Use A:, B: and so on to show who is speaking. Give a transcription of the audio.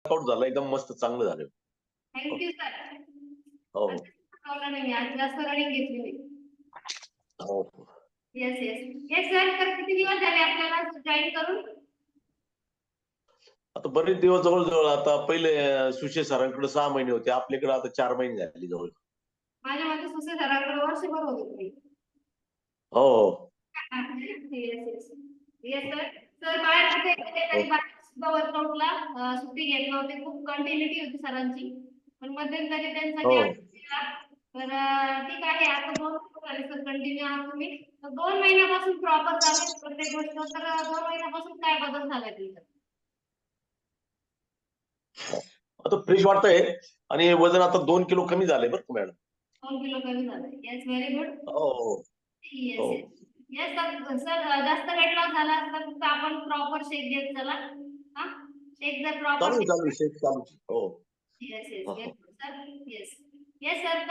A: Workout झालं एकदम मस्त चांगलं झालं.
B: Thank you sir.
A: हो
B: नाही मी आज जास्त रनिंग घेतली मी.
A: हो.
B: Yes yes yes sir. तर किती दिवस झाले आपल्याला जॉईन करून?
A: आता बरेच दिवस जवळजवळ आता पहिले सुशे सरांकडे 6 महिने होते, आपल्याकडे आता 4 महिने झाले जवळ.
B: माझ्या मते सुसे सरांकडे वर्षभर होते तुम्ही.
A: हो हो
B: yes yes yes sir. Sir बाळामध्ये
A: हो.
B: कधीतरी सुद्धा वर्कआउटला सुट्टी घेत नव्हते. खूप कंटिन्युटी होती सरांची. पण मध्यंतरी त्यांचा
A: हो
B: गॅप गेला. तर ठीक आहे. आता 2 झाले सर कंटिन्यू आहात तुम्ही. तर 2 महिन्यापासून प्रॉपर चालू आहे प्रत्येक गोष्ट. तर 2 महिन्यापासून काय बदल झालाय तुमचा?
A: आता फ्रेश वाटतंय आणि वजन आता 2 किलो कमी झालंय बरं का मॅडम.
B: 2 किलो कमी झालंय. Yes very good.
A: हो हो
B: येस
A: हो.
B: Yes yes sir. सर जास्त वेट लॉस झाला असता फक्त आपण प्रॉपर शेक घेत चला. हा शेक जर प्रॉपर
A: चालू आहे शेक चालू आहे. हो
B: येस येस
A: हो
B: व्हेरी
A: हो.
B: Good sir. Yes yes sir.